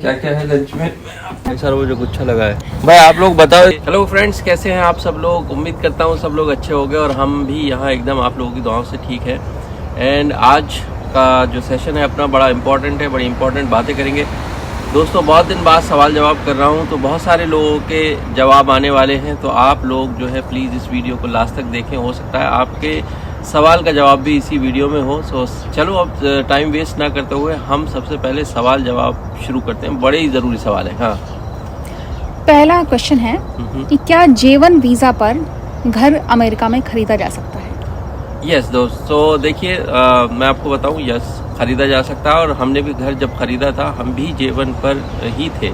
क्या क्या है लंच में? सर वो जो गुच्छा लगा है भाई, आप लोग बताओ। हेलो फ्रेंड्स, कैसे हैं आप सब लोग? उम्मीद करता हूँ सब लोग अच्छे हो गए और हम भी यहाँ एकदम आप लोगों की दुआओं से ठीक है। एंड आज का जो सेशन है अपना बड़ा इंपॉर्टेंट है, बड़ी इंपॉर्टेंट बातें करेंगे दोस्तों। बहुत दिन बाद सवाल जवाब कर रहा हूँ तो बहुत सारे लोगों के जवाब आने वाले हैं, तो आप लोग जो है प्लीज़ इस वीडियो को लास्ट तक देखें। हो सकता है आपके सवाल का जवाब भी इसी वीडियो में हो। सो चलो अब टाइम वेस्ट ना करते हुए हम सबसे पहले सवाल जवाब शुरू करते हैं। बड़े ही ज़रूरी सवाल है। हाँ, पहला क्वेश्चन है कि क्या J1 वीज़ा पर घर अमेरिका में खरीदा जा सकता है? यस दोस्त, तो देखिए मैं आपको बताऊं, यस ख़रीदा जा सकता है। और हमने भी घर जब ख़रीदा था हम भी J1 पर ही थे,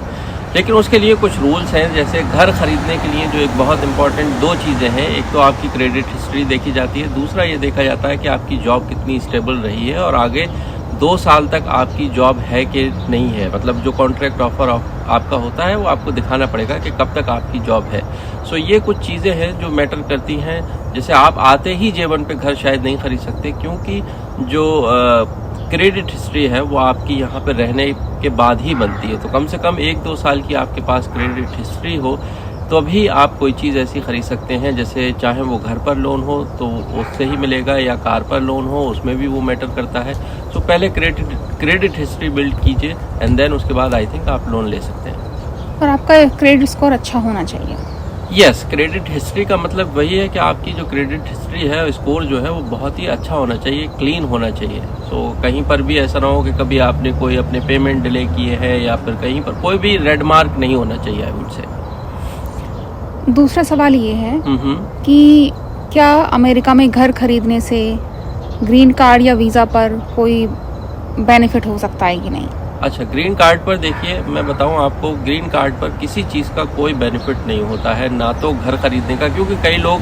लेकिन उसके लिए कुछ रूल्स हैं। जैसे घर ख़रीदने के लिए जो एक बहुत इंपॉर्टेंट दो चीज़ें हैं, एक तो आपकी क्रेडिट हिस्ट्री देखी जाती है, दूसरा ये देखा जाता है कि आपकी जॉब कितनी स्टेबल रही है और आगे 2 साल तक आपकी जॉब है कि नहीं है। मतलब जो कॉन्ट्रैक्ट ऑफर आपका होता है वो आपको दिखाना पड़ेगा कि कब तक आपकी जॉब है। सो ये कुछ चीज़ें हैं जो मैटर करती हैं। जैसे आप आते ही J1 पे घर शायद नहीं खरीद सकते, क्योंकि जो क्रेडिट हिस्ट्री है वो आपकी यहाँ पे रहने के बाद ही बनती है। तो कम से कम 1-2 साल की आपके पास क्रेडिट हिस्ट्री हो तो अभी आप कोई चीज़ ऐसी खरीद सकते हैं। जैसे चाहे वो घर पर लोन हो तो उससे ही मिलेगा, या कार पर लोन हो उसमें भी वो मैटर करता है। तो पहले क्रेडिट हिस्ट्री बिल्ड कीजिए एंड देन उसके बाद आई थिंक आप लोन ले सकते हैं। और आपका क्रेडिट स्कोर अच्छा होना चाहिए। यस, क्रेडिट हिस्ट्री का मतलब वही है कि आपकी जो क्रेडिट हिस्ट्री है, स्कोर जो है वो बहुत ही अच्छा होना चाहिए, क्लीन होना चाहिए। सो कहीं पर भी ऐसा ना हो कि कभी आपने कोई अपने पेमेंट डिले किए हैं या फिर कहीं पर कोई भी रेड मार्क नहीं होना चाहिए, आई वुड से। दूसरा सवाल ये है कि क्या अमेरिका में घर खरीदने से ग्रीन कार्ड या वीज़ा पर कोई बेनिफिट हो सकता है कि नहीं? अच्छा, ग्रीन कार्ड पर देखिए मैं बताऊं आपको, ग्रीन कार्ड पर किसी चीज़ का कोई बेनिफिट नहीं होता है, ना तो घर खरीदने का। क्योंकि कई लोग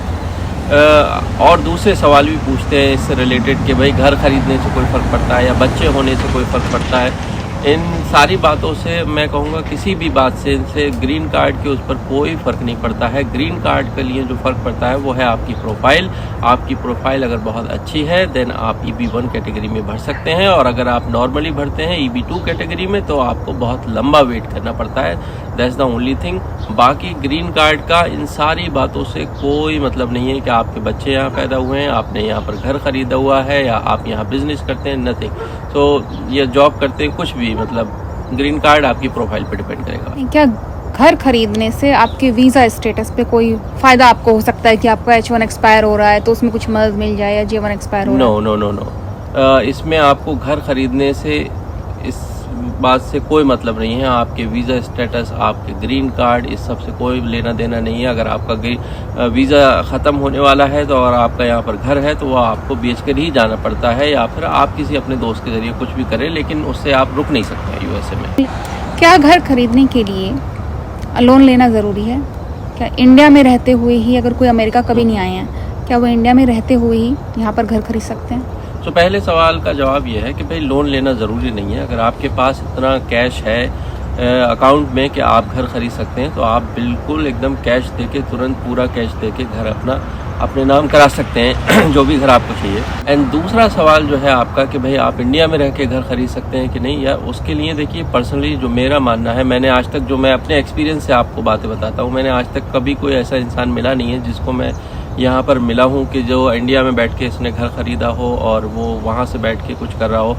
और दूसरे सवाल भी पूछते हैं इससे रिलेटेड कि भाई घर खरीदने से कोई फ़र्क पड़ता है या बच्चे होने से कोई फ़र्क पड़ता है। इन सारी बातों से मैं कहूँगा किसी भी बात से इनसे ग्रीन कार्ड के उस पर कोई फ़र्क नहीं पड़ता है। ग्रीन कार्ड के लिए जो फ़र्क पड़ता है वो है आपकी प्रोफाइल। आपकी प्रोफाइल अगर बहुत अच्छी है देन आप EB1 कैटेगरी में भर सकते हैं, और अगर आप नॉर्मली भरते हैं EB2 कैटेगरी में तो आपको बहुत लंबा वेट करना पड़ता है। That's the only thing. बाकी ग्रीन कार्ड का इन सारी बातों से कोई मतलब नहीं है कि आपके बच्चे यहाँ पैदा हुए हैं, आपने यहाँ पर घर खरीदा हुआ है या आप यहाँ बिजनेस करते हैं, नथिंग। तो ये जॉब करते हैं, कुछ भी, मतलब ग्रीन कार्ड आपकी प्रोफाइल पे डिपेंड करेगा। क्या घर खरीदने से आपके वीज़ा स्टेटस पे कोई फ़ायदा आपको हो सकता है कि आपका H1 एक्सपायर हो रहा है तो उसमें कुछ मदद मिल जाए, या J1 एक्सपायर हो रहा है? नो, इसमें आपको घर खरीदने से इस बात से कोई मतलब नहीं है। आपके वीज़ा स्टेटस, आपके ग्रीन कार्ड, इस सब से कोई लेना देना नहीं है। अगर आपका वीज़ा ख़त्म होने वाला है तो और आपका यहाँ पर घर है तो वह आपको बेच कर ही जाना पड़ता है, या फिर आप किसी अपने दोस्त के ज़रिए कुछ भी करें, लेकिन उससे आप रुक नहीं सकते USA में। क्या घर खरीदने के लिए लोन लेना ज़रूरी है? क्या इंडिया में रहते हुए ही, अगर कोई अमेरिका कभी नहीं आए हैं, क्या वो इंडिया में रहते हुए ही यहाँ पर घर खरीद सकते हैं? तो पहले सवाल का जवाब ये है कि भाई लोन लेना ज़रूरी नहीं है। अगर आपके पास इतना कैश है अकाउंट में कि आप घर खरीद सकते हैं तो आप बिल्कुल एकदम कैश देके, तुरंत पूरा कैश देके घर अपने नाम करा सकते हैं जो भी घर आपको चाहिए। एंड दूसरा सवाल जो है आपका कि भाई आप इंडिया में रह के घर खरीद सकते हैं कि नहीं, या उसके लिए देखिए पर्सनली जो मेरा मानना है, मैंने आज तक, जो मैं अपने एक्सपीरियंस से आपको बातें बताता हूँ, मैंने आज तक कभी कोई ऐसा इंसान मिला नहीं है जिसको मैं यहाँ पर मिला हूँ कि जो इंडिया में बैठ के इसने घर ख़रीदा हो और वो वहाँ से बैठ के कुछ कर रहा हो।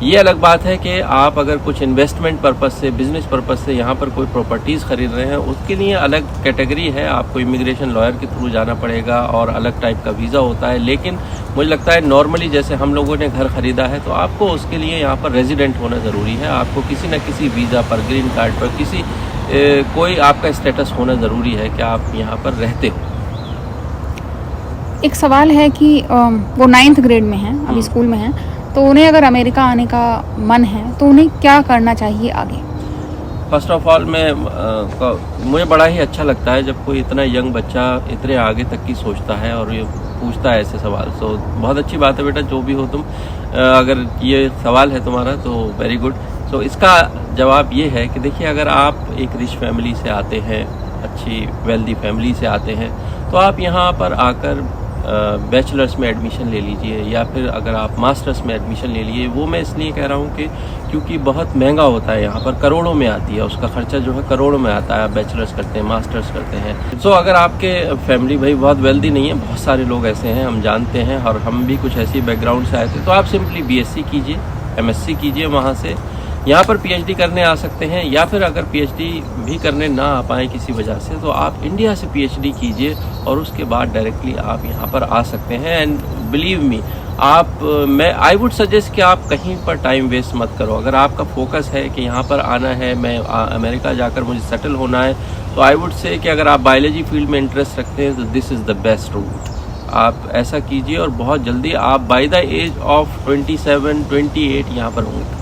ये अलग बात है कि आप अगर कुछ इन्वेस्टमेंट पर्पस से, बिजनेस पर्पस से यहाँ पर कोई प्रॉपर्टीज़ खरीद रहे हैं, उसके लिए अलग कैटेगरी है। आपको इमिग्रेशन लॉयर के थ्रू जाना पड़ेगा और अलग टाइप का वीज़ा होता है। लेकिन मुझे लगता है नॉर्मली जैसे हम लोगों ने घर ख़रीदा है तो आपको उसके लिए यहाँ पर रेजिडेंट होना ज़रूरी है। आपको किसी न किसी वीज़ा पर, ग्रीन कार्ड पर कोई आपका स्टेटस होना ज़रूरी है कि आप यहाँ पर रहते हो। एक सवाल है कि वो 9th ग्रेड में हैं, अभी स्कूल में हैं, तो उन्हें अगर अमेरिका आने का मन है तो उन्हें क्या करना चाहिए आगे? फर्स्ट ऑफ ऑल मुझे बड़ा ही अच्छा लगता है जब कोई इतना यंग बच्चा इतने आगे तक की सोचता है और ये पूछता है ऐसे सवाल। सो बहुत अच्छी बात है बेटा, जो भी हो तुम, अगर ये सवाल है तुम्हारा तो वेरी गुड। सो इसका जवाब ये है कि देखिए, अगर आप एक रिच फैमिली से आते हैं, अच्छी वेल्दी फैमिली से आते हैं, तो आप यहाँ पर आकर बैचलर्स में एडमिशन ले लीजिए या फिर अगर आप मास्टर्स में एडमिशन ले लीजिए। वो मैं इसलिए कह रहा हूँ कि क्योंकि बहुत महंगा होता है, यहाँ पर करोड़ों में आती है, उसका खर्चा जो है करोड़ों में आता है। आप बैचलर्स करते हैं, मास्टर्स करते हैं। सो अगर आपके फैमिली भाई बहुत वेल्दी नहीं है, बहुत सारे लोग ऐसे हैं, हम जानते हैं, और हम भी कुछ ऐसी बैकग्राउंड से आए थे, तो आप सिंपली BSc कीजिए, MSc कीजिए, वहाँ से यहाँ पर PhD करने आ सकते हैं। या फिर अगर PhD भी करने ना आ पाए किसी वजह से, तो आप इंडिया से PhD कीजिए और उसके बाद डायरेक्टली आप यहाँ पर आ सकते हैं। एंड बिलीव मी, मैं आई वुड सजेस्ट कि आप कहीं पर टाइम वेस्ट मत करो। अगर आपका फोकस है कि यहाँ पर आना है, मैं अमेरिका जाकर मुझे सेटल होना है, तो आई वुड से कि अगर आप बायोलॉजी फील्ड में इंटरेस्ट रखते हैं तो this is the best route. आप ऐसा कीजिए और बहुत जल्दी आप बाय द एज ऑफ 27-28 यहाँ पर होंगे।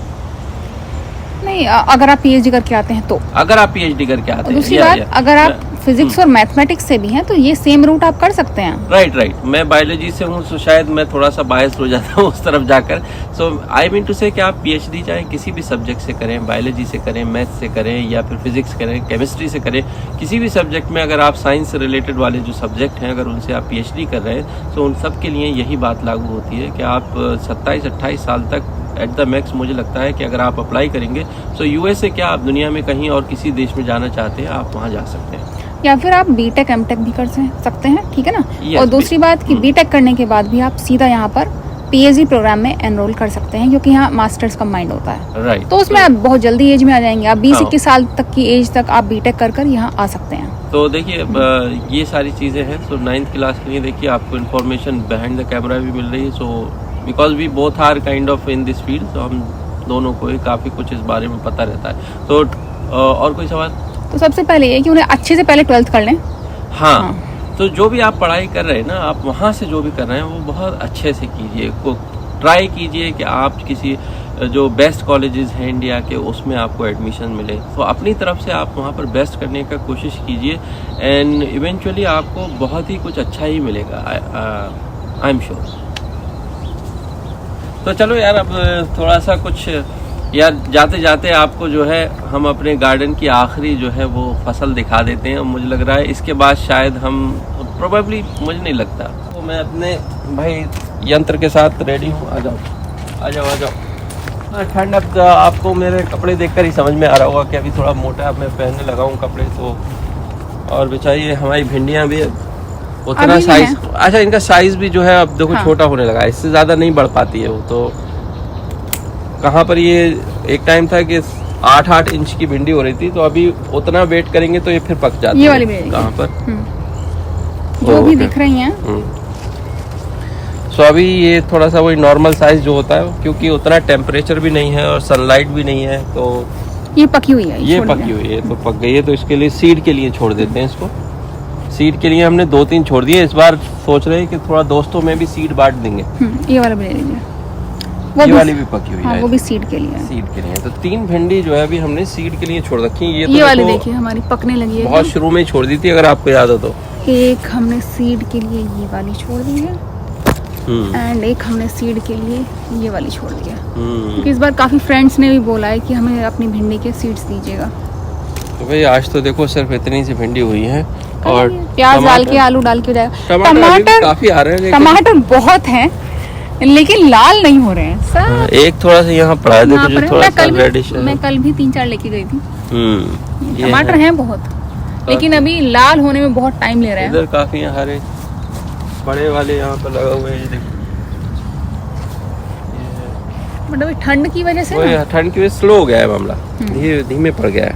नहीं, अगर आप PhD करके आते हैं तो, अगर आप PhD करके आते हैं। दूसरी बात, अगर आप फिजिक्स और मैथमेटिक्स से भी हैं तो ये सेम रूट आप कर सकते हैं। राइट। मैं बायोलॉजी से हूँ, तो शायद मैं थोड़ा सा बायस्ड हो जाता हूँ उस तरफ जाकर। सो आई मीन टू से कि आप PhD चाहे किसी भी सब्जेक्ट से करें, बायोलॉजी से करें, मैथ्स से करें, या फिर फिजिक्स करें, केमिस्ट्री से करें, किसी भी सब्जेक्ट में अगर आप साइंस से रिलेटेड वाले जो सब्जेक्ट हैं, अगर उनसे आप PhD कर रहे हैं, तो उन सब के लिए यही बात लागू होती है कि आप 27-28 साल तक एट द मैक्स, मुझे लगता है कि अगर आप अप्लाई करेंगे तो USA क्या, आप दुनिया में कहीं और किसी देश में जाना चाहते हैं, आप वहाँ जा सकते हैं। या फिर आप B.Tech M.Tech भी कर सकते हैं, ठीक है ना। Yes, और दूसरी बात कि B.Tech करने के बाद भी आप सीधा यहाँ पर PhD प्रोग्राम में एनरोल कर सकते हैं, क्योंकि यहाँ मास्टर्स कंबाइंड होता है। राइट। तो उसमें आप बहुत जल्दी एज में आ जाएंगे। आप 20-21 साल तक की एज तक आप B.Tech कर यहाँ आ सकते हैं। तो देखिए, ये सारी चीज़ें हैं। सो 9th क्लास के लिए देखिए आपको इन्फॉर्मेशन बिहाइंड द कैमरा भी मिल रही है। So because we both are kind of in this field, तो हम दोनों को ही काफ़ी कुछ इस बारे में पता रहता है। तो और कोई सवाल? तो सबसे पहले ये कि उन्हें अच्छे से पहले 12th कर लें। हाँ, तो जो भी आप पढ़ाई कर रहे हैं ना, आप वहाँ से जो भी कर रहे हैं वो बहुत अच्छे से कीजिए। को ट्राई कीजिए कि आप किसी जो बेस्ट कॉलेजेस हैं इंडिया के, उसमें आपको एडमिशन मिले। तो अपनी तरफ से आप वहाँ पर बेस्ट करने का कोशिश कीजिए, एंड इवेंचुअली आपको बहुत ही कुछ अच्छा ही मिलेगा, आई एम श्योर। तो चलो यार, अब थोड़ा सा कुछ यार जाते जाते आपको जो है हम अपने गार्डन की आखिरी जो है वो फसल दिखा देते हैं। मुझे लग रहा है इसके बाद शायद हम प्रोबेबली, मुझे नहीं लगता, तो मैं अपने भाई यंत्र के साथ रेडी हूँ। आ जाओ। ठंड, अब आपको मेरे कपड़े देखकर ही समझ में आ रहा होगा कि अभी थोड़ा मोटा मैं पहनने लगा हूँ कपड़े। तो और बेचारी हमारी भिंडियाँ भी उतना साइज, अच्छा इनका साइज भी जो है अब देखो छोटा होने लगा है, इससे ज़्यादा नहीं बढ़ पाती है वो। तो कहाँ पर ये एक टाइम था कि 8-8 इंच की भिंडी हो रही थी, तो अभी उतना वेट करेंगे तो ये फिर पक जाती है। ये वाली भिंडी कहाँ पर जो भी दिख रही हैं। सो अभी ये थोड़ा सा वही नॉर्मल साइज जो होता है, क्योंकि उतना टेम्परेचर भी नहीं है और सनलाइट भी नहीं है, तो ये पकी हुई है। ये पकी हुई है, तो पक गई है। तो इसके लिए सीड के लिए छोड़ देते हैं इसको। सीड के लिए हमने 2-3 छोड़ दिए। इस बार सोच रहे हैं कि थोड़ा दोस्तों में भी सीड बांट देंगे। ये वाला भी ले लीजिए, ये वाली भी पकी हुई है, वो भी सीड के लिए। सीड के लिए तो 3 भिंडी जो है अभी हमने सीड के लिए छोड़ रखी है। ये वाली देखिए हमारी पकने लगी है, बहुत शुरू में छोड़ दी थी, अगर आपको याद हो तो। एक हमने सीड के लिए ये वाली छोड़ दी है, एंड एक हमने सीड के लिए ये वाली छोड़ दी है, क्योंकि इस बार काफी फ्रेंड्स ने भी बोला है कि हमें अपनी भिंडी के सीड्स दीजिएगा। तो भाई आज तो देखो सिर्फ इतनी सी भिंडी हुई है, और प्याज डाल के, आलू डाल के जाएगा। टमाटर काफी आ रहे हैं, टमाटर बहुत हैं लेकिन लाल नहीं हो रहे हैं सब। एक थोड़ा सा यहाँ पड़ा है, देखो जो थोड़ा सा रेडिश है। मैं कल भी 3-4 लेके गई थी। टमाटर हैं बहुत, लेकिन अभी लाल होने में बहुत टाइम ले रहे हैं। इधर काफी हरे बड़े वाले यहाँ पर लगा हुए हैं, देखो। बट अभी ठंड की वजह से, ठंड की वजह से स्लो हो गया है मामला, धीमे पड़ गया है,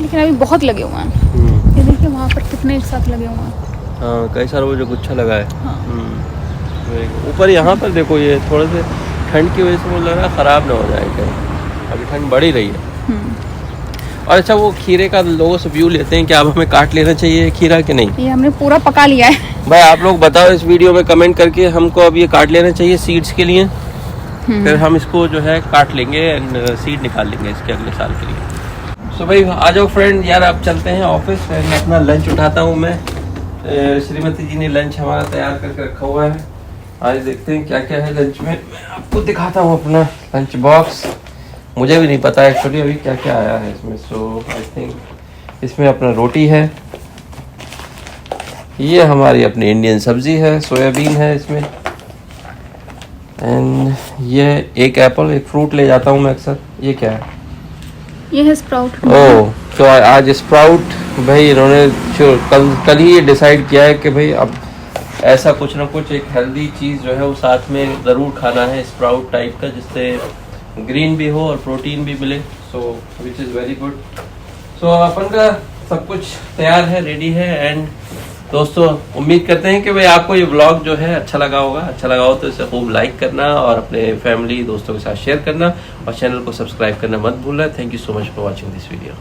लेकिन अभी बहुत लगे हुए हैं। ये देखिए वहाँ पर कितने एक साथ लगे हुए हैं। हाँ, कई सारा वो जो गुच्छा लगा है ऊपर। यहाँ पर देखो, ये थोड़े से ठंड की वजह से मुझे लग रहा है ख़राब ना हो जाए कहीं, अभी ठंड बढ़ ही रही है। और अच्छा, वो खीरे का लोगों से व्यू लेते हैं कि आप हमें काट लेना चाहिए खीरा कि नहीं। ये हमने पूरा पका लिया है भाई, आप लोग बताओ इस वीडियो में कमेंट करके, हमको अब ये काट लेना चाहिए सीड्स के लिए, फिर हम इसको जो है काट लेंगे एंड सीड निकाल लेंगे इसके अगले साल के लिए। सो भाई आ जाओ फ्रेंड, यार आप चलते हैं ऑफिस, अपना लंच उठाता हूँ मैं। श्रीमती जी ने लंच हमारा तैयार करके रखा हुआ है। आज देखते हैं क्या क्या है लंच में, मैं आपको दिखाता हूँ अपना लंच बॉक्स। मुझे भी नहीं पता एक्चुअली अभी क्या क्या आया है इसमें। सो आई थिंक इसमें अपना रोटी है, ये हमारी अपनी इंडियन सब्जी है, सोयाबीन है इसमें। एंड ये एक एप्पल, एक फ्रूट ले जाता हूँ मैं अक्सर। ये क्या है? ये है स्प्राउट। ओह, तो आज स्प्राउट भाई इन्होंने कल ही ये डिसाइड किया है कि भाई अब ऐसा कुछ ना कुछ एक हेल्दी चीज़ जो है वो साथ में ज़रूर खाना है, स्प्राउट टाइप का, जिससे ग्रीन भी हो और प्रोटीन भी मिले। सो विच इज़ वेरी गुड। सो अपन का सब कुछ तैयार है, रेडी है। एंड दोस्तों उम्मीद करते हैं कि भाई आपको ये व्लॉग जो है अच्छा लगा होगा। अच्छा लगा हो तो इसे खूब लाइक करना और अपने फैमिली दोस्तों के साथ शेयर करना और चैनल को सब्सक्राइब करना मत भूलना। Thank you so much for watching this video.